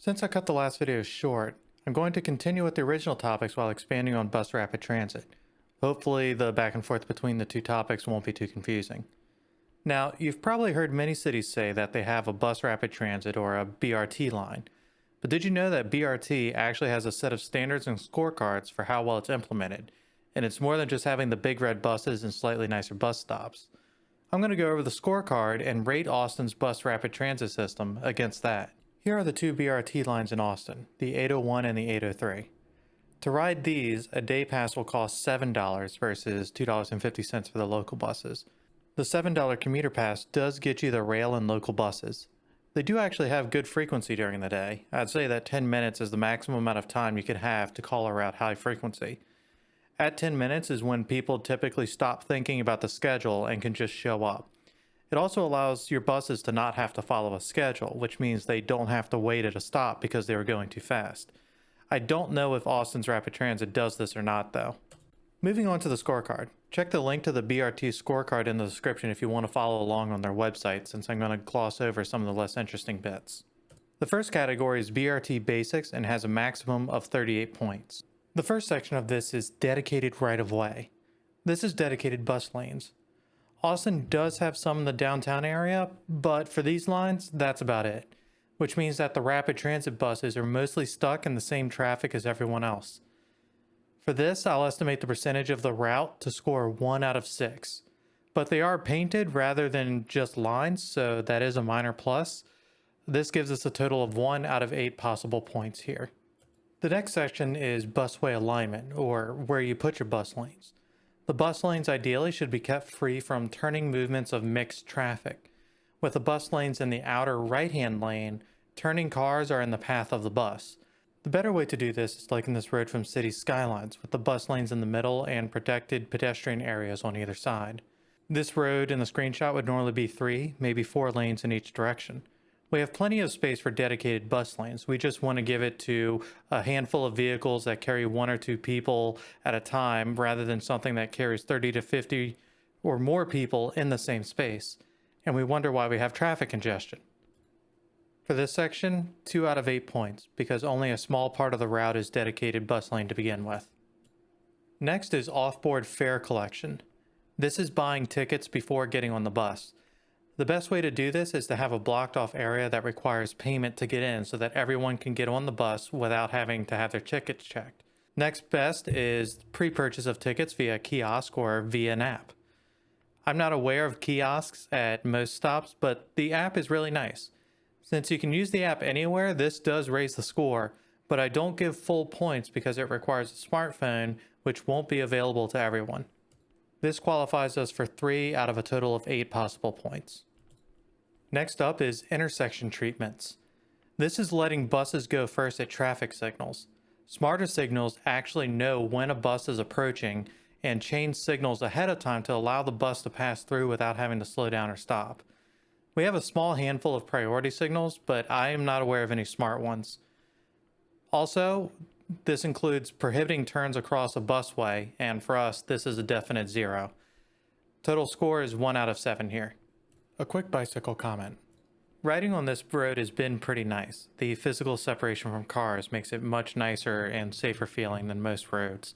Since I cut the last video short, I'm going to continue with the original topics while expanding on bus rapid transit. Hopefully the back and forth between the two topics won't be too confusing. Now, you've probably heard many cities say that they have a bus rapid transit or a BRT line. But did you know that BRT actually has a set of standards and scorecards for how well it's implemented? And it's more than just having the big red buses and slightly nicer bus stops. I'm going to go over the scorecard and rate Austin's bus rapid transit system against that. Here are the two BRT lines in Austin, the 801 and the 803. To ride these, a day pass will cost $7 versus $2.50 for the local buses. The $7 commuter pass does get you the rail and local buses. They do actually have good frequency during the day. I'd say that 10 minutes is the maximum amount of time you could have to call a route high frequency. At 10 minutes is when people typically stop thinking about the schedule and can just show up. It also allows your buses to not have to follow a schedule, which means they don't have to wait at a stop because they were going too fast. I don't know if Austin's Rapid Transit does this or not though. Moving on to the scorecard. Check the link to the BRT scorecard in the description if you want to follow along on their website, since I'm going to gloss over some of the less interesting bits. The first category is Brt Basics and has a maximum of 38 points. The first section of this is dedicated right-of-way. This is dedicated bus lanes. Austin does have some in the downtown area, but for these lines, that's about it, which means that the rapid transit buses are mostly stuck in the same traffic as everyone else. For this, I'll estimate the percentage of the route to score 1 out of 6, but they are painted rather than just lines, so that is a minor plus. This gives us a total of 1 out of 8 possible points here. The next section is Busway Alignment, or where you put your bus lanes. The bus lanes ideally should be kept free from turning movements of mixed traffic. With the bus lanes in the outer right-hand lane, turning cars are in the path of the bus. The better way to do this is like in this road from city skylines, with the bus lanes in the middle and protected pedestrian areas on either side. This road in the screenshot would normally be 3, maybe 4 lanes in each direction. We have plenty of space for dedicated bus lanes. We just want to give it to a handful of vehicles that carry 1 or 2 people at a time, rather than something that carries 30 to 50 or more people in the same space. And we wonder why we have traffic congestion. For this section, 2 out of 8 points, because only a small part of the route is dedicated bus lane to begin with. Next is off-board fare collection. This is buying tickets before getting on the bus. The best way to do this is to have a blocked off area that requires payment to get in so that everyone can get on the bus without having to have their tickets checked. Next best is pre-purchase of tickets via kiosk or via an app. I'm not aware of kiosks at most stops, but the app is really nice. Since you can use the app anywhere, this does raise the score, but I don't give full points because it requires a smartphone, which won't be available to everyone. This qualifies us for 3 out of a total of 8 possible points. Next up is intersection treatments. This is letting buses go first at traffic signals. Smarter signals actually know when a bus is approaching and change signals ahead of time to allow the bus to pass through without having to slow down or stop. We have a small handful of priority signals, but I am not aware of any smart ones. Also, this includes prohibiting turns across a busway, and for us, this is a definite 0. Total score is 1 out of 7 here. A quick bicycle comment. Riding on this road has been pretty nice. The physical separation from cars makes it much nicer and safer feeling than most roads.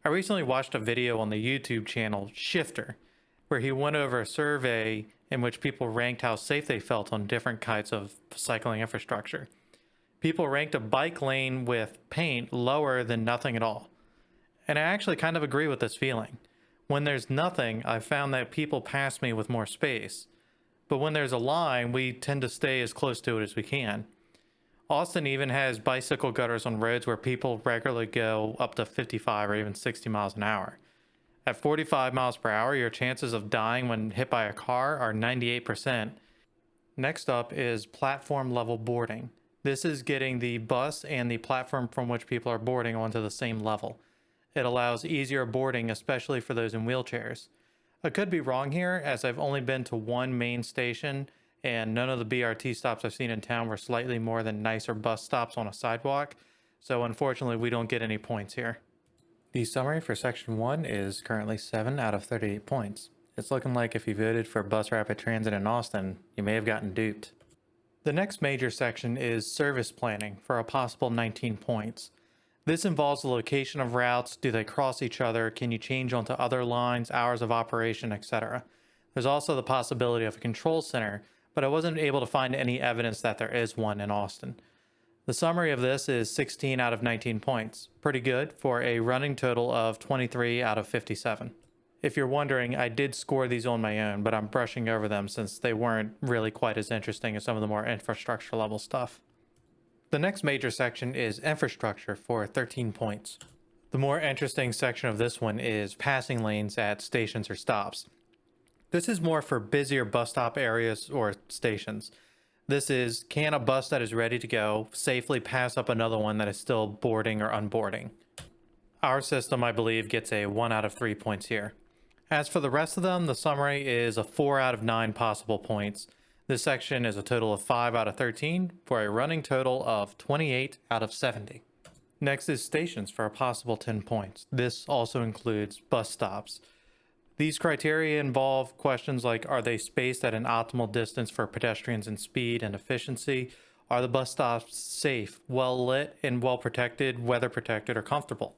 I recently watched a video on the YouTube channel Shifter, where he went over a survey in which people ranked how safe they felt on different kinds of cycling infrastructure. People ranked a bike lane with paint lower than nothing at all. And I actually kind of agree with this feeling. When there's nothing, I've found that people pass me with more space. But when there's a line, we tend to stay as close to it as we can. Austin even has bicycle gutters on roads where people regularly go up to 55 or even 60 miles an hour. At 45 miles per hour, your chances of dying when hit by a car are 98%. Next up is platform level boarding. This is getting the bus and the platform from which people are boarding onto the same level. It allows easier boarding, especially for those in wheelchairs. I could be wrong here, as I've only been to one main station, and none of the BRT stops I've seen in town were slightly more than nicer bus stops on a sidewalk, so unfortunately we don't get any points here. The summary for section 1 is currently 7 out of 38 points. It's looking like if you voted for bus rapid transit in Austin, you may have gotten duped. The The next major section is service planning for a possible 19 points. This involves the location of routes, do they cross each other, can you change onto other lines, hours of operation, etc. There's also the possibility of a control center, but I wasn't able to find any evidence that there is one in Austin. The summary of this is 16 out of 19 points. Pretty good for a running total of 23 out of 57. If you're wondering, I did score these on my own, but I'm brushing over them since they weren't really quite as interesting as some of the more infrastructure level stuff. The next major section is infrastructure for 13 points. The more interesting section of this one is passing lanes at stations or stops. This is more for busier bus stop areas or stations. This is, can a bus that is ready to go safely pass up another one that is still boarding or unboarding? Our system, I believe, gets a 1 out of 3 points here. As for the rest of them, the summary is a 4 out of 9 possible points. This section is a total of 5 out of 13 for a running total of 28 out of 70. Next is stations for a possible 10 points. This also includes bus stops. These criteria involve questions like, are they spaced at an optimal distance for pedestrians and speed and efficiency? Are the bus stops safe, well lit, and well protected, weather protected, or comfortable?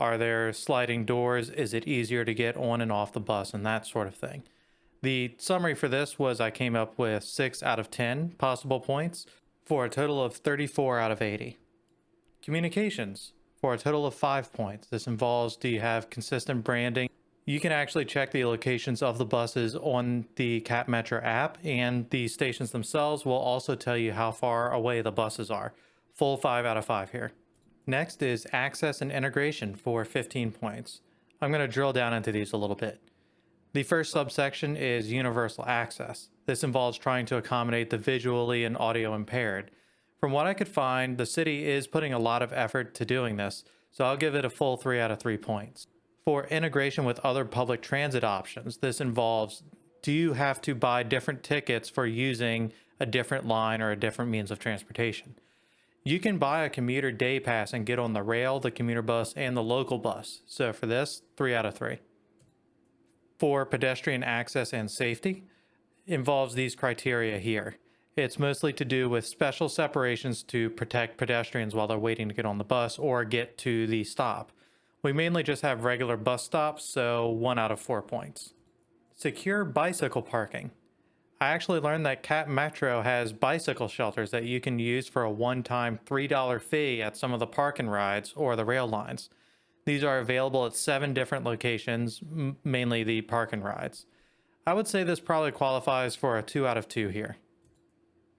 Are there sliding doors? Is it easier to get on and off the bus, and that sort of thing? The summary for this was I came up with 6 out of 10 possible points for a total of 34 out of 80. Communications for a total of 5 points. This involves, do you have consistent branding? You can actually check the locations of the buses on the Cap Metro app, and the stations themselves will also tell you how far away the buses are. Full 5 out of 5 here. Next is access and integration for 15 points. I'm going to drill down into these a little bit. The first subsection is universal access. This involves trying to accommodate the visually and audio impaired. From what I could find, the city is putting a lot of effort to doing this, so I'll give it a full 3 out of 3 points. For integration with other public transit options, this involves, do you have to buy different tickets for using a different line or a different means of transportation? You can buy a commuter day pass and get on the rail, the commuter bus, and the local bus. So for this, 3 out of 3. For pedestrian access and safety, involves these criteria here. It's mostly to do with special separations to protect pedestrians while they're waiting to get on the bus or get to the stop. We mainly just have regular bus stops, so 1 out of 4 points. Secure bicycle parking. I actually learned that Cap Metro has bicycle shelters that you can use for a one-time $3 fee at some of the park and rides or the rail lines. These are available at 7 different locations, mainly the park and rides. I would say this probably qualifies for a 2 out of 2 here.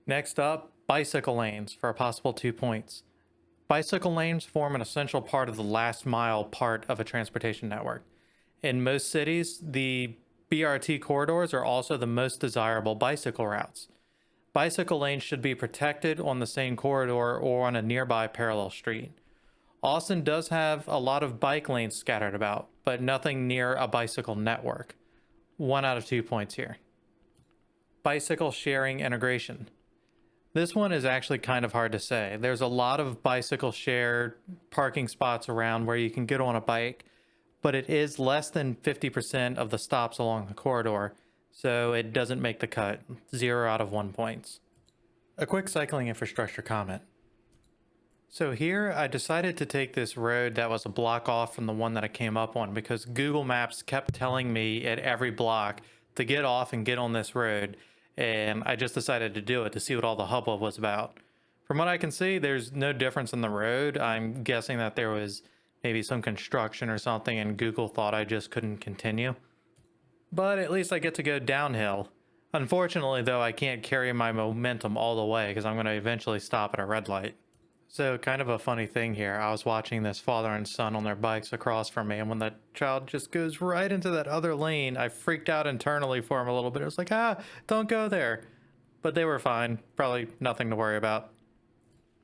Next up, bicycle lanes for a possible 2 points. Bicycle lanes form an essential part of the last mile part of a transportation network. In most cities, the BRT corridors are also the most desirable bicycle routes. Bicycle lanes should be protected on the same corridor or on a nearby parallel street. Austin does have a lot of bike lanes scattered about, but nothing near a bicycle network. 1 out of 2 points here. Bicycle sharing integration. This one is actually kind of hard to say. There's a lot of bicycle share parking spots around where you can get on a bike, but it is less than 50% of the stops along the corridor, so it doesn't make the cut. 0 out of 1 points. A quick cycling infrastructure comment. So here I decided to take this road that was a block off from the one that I came up on because Google Maps kept telling me at every block to get off and get on this road, and I just decided to do it to see what all the hubbub was about. From what I can see, there's no difference in the road. I'm guessing that there was maybe some construction or something and Google thought I just couldn't continue. But at least I get to go downhill. Unfortunately though, I can't carry my momentum all the way because I'm going to eventually stop at a red light. So kind of a funny thing here, I was watching this father and son on their bikes across from me, and when the child just goes right into that other lane, I freaked out internally for him a little bit. It was like, don't go there. But they were fine, probably nothing to worry about.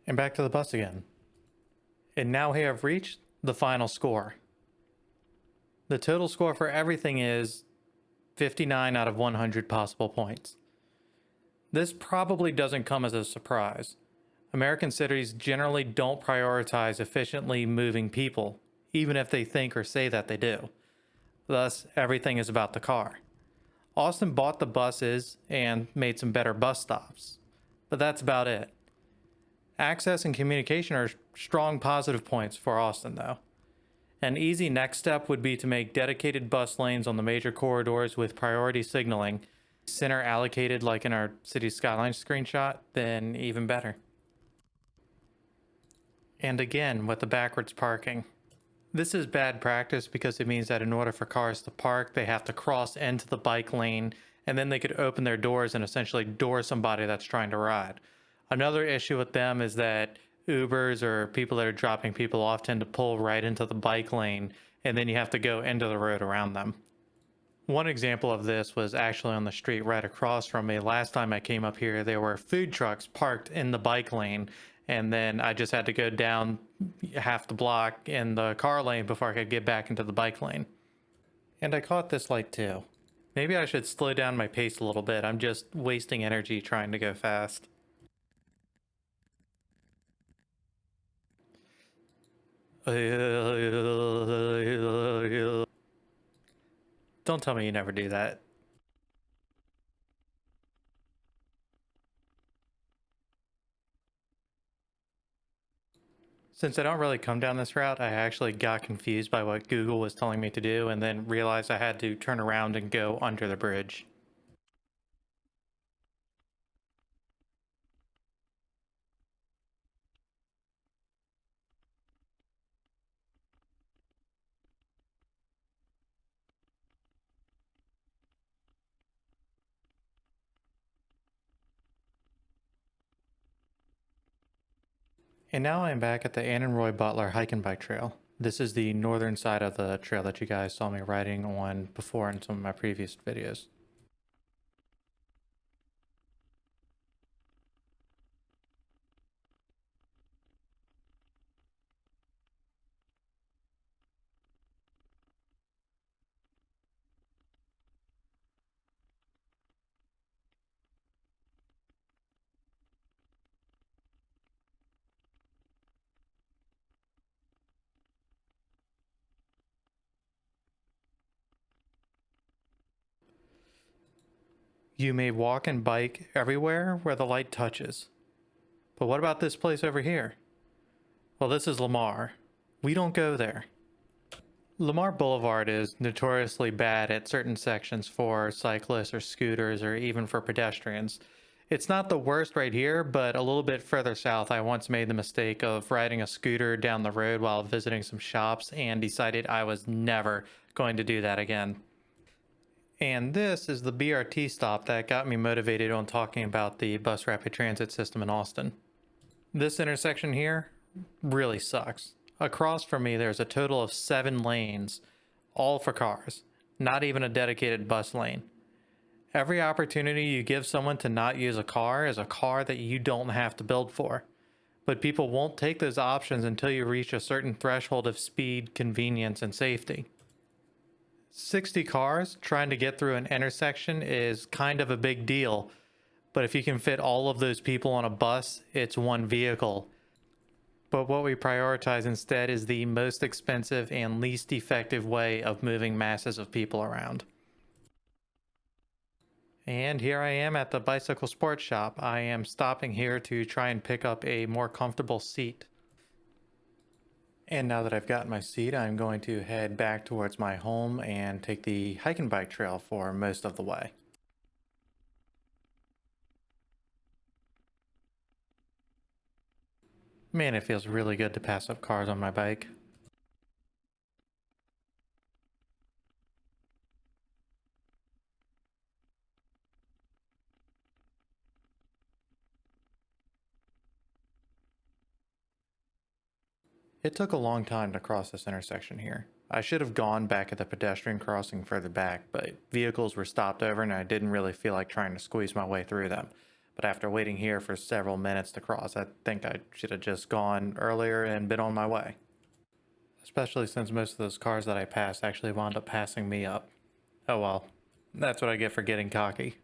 And back to the bus again. And now we have reached the final score. The total score for everything is 59 out of 100 possible points. This probably doesn't come as a surprise. American cities generally don't prioritize efficiently moving people, even if they think or say that they do. Thus, everything is about the car. Austin bought the buses and made some better bus stops. but that's about it. Access and communication are strong positive points for Austin, though. An easy next step would be to make dedicated bus lanes on the major corridors with priority signaling, center allocated like in our city skyline screenshot, then even better. And again, with the backwards parking. This is bad practice because it means that in order for cars to park, they have to cross into the bike lane, and then they could open their doors and essentially door somebody that's trying to ride. Another issue with them is that Ubers or people that are dropping people off tend to pull right into the bike lane, and then you have to go into the road around them. One example of this was actually on the street right across from me. Last time I came up here, there were food trucks parked in the bike lane, and then I just had to go down half the block in the car lane before I could get back into the bike lane. And I caught this light too. Maybe I should slow down my pace a little bit. I'm just wasting energy trying to go fast. Don't tell me you never do that. Since I don't really come down this route, I actually got confused by what Google was telling me to do and then realized I had to turn around and go under the bridge. And now I am back at the Ann and Roy Butler hike and bike trail. This is the northern side of the trail that you guys saw me riding on before in some of my previous videos. You may walk and bike everywhere where the light touches. But what about this place over here? Well, this is Lamar. We don't go there. Lamar Boulevard is notoriously bad at certain sections for cyclists or scooters or even for pedestrians. It's not the worst right here, but a little bit further south, I once made the mistake of riding a scooter down the road while visiting some shops and decided I was never going to do that again. And this is the BRT stop that got me motivated on talking about the bus rapid transit system in Austin. This intersection here really sucks. Across from me, there's a total of 7 lanes, all for cars, not even a dedicated bus lane. Every opportunity you give someone to not use a car is a car that you don't have to build for. But people won't take those options until you reach a certain threshold of speed, convenience, and safety. 60 cars trying to get through an intersection is kind of a big deal, but if you can fit all of those people on a bus, it's one vehicle. But what we prioritize instead is the most expensive and least effective way of moving masses of people around. And here I am at the bicycle sports shop. I am stopping here to try and pick up a more comfortable seat. And now that I've got my seat, I'm going to head back towards my home and take the hike and bike trail for most of the way. Man, it feels really good to pass up cars on my bike. It took a long time to cross this intersection here. I should have gone back at the pedestrian crossing further back, but vehicles were stopped over and I didn't really feel like trying to squeeze my way through them. But after waiting here for several minutes to cross, I think I should have just gone earlier and been on my way. Especially since most of those cars that I passed actually wound up passing me up. Oh well, that's what I get for getting cocky.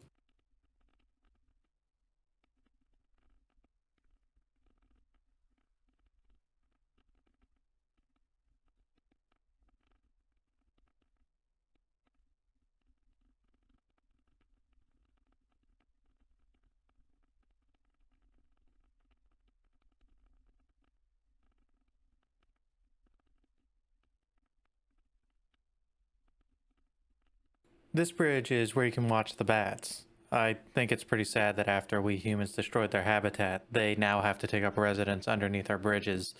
This bridge is where you can watch the bats. I think it's pretty sad that after we humans destroyed their habitat, they now have to take up residence underneath our bridges.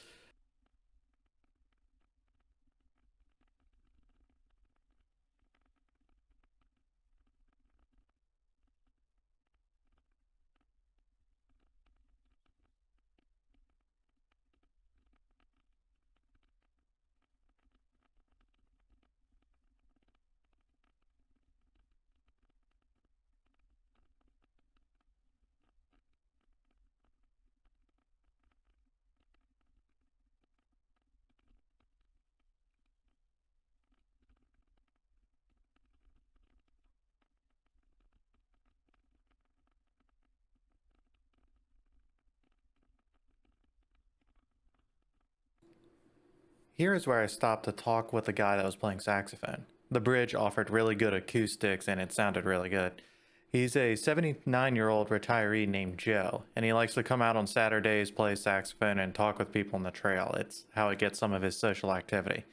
Here is where I stopped to talk with the guy that was playing saxophone. The bridge offered really good acoustics and it sounded really good. He's a 79-year-old retiree named Joe, and he likes to come out on Saturdays, play saxophone, and talk with people on the trail. It's how he gets some of his social activity.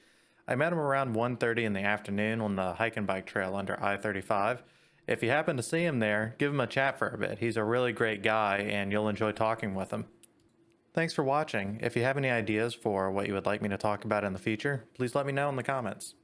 I met him around 1:30 in the afternoon on the hike and bike trail under I-35. If you happen to see him there, give him a chat for a bit. He's a really great guy, and you'll enjoy talking with him. Thanks for watching. If you have any ideas for what you would like me to talk about in the future, please let me know in the comments.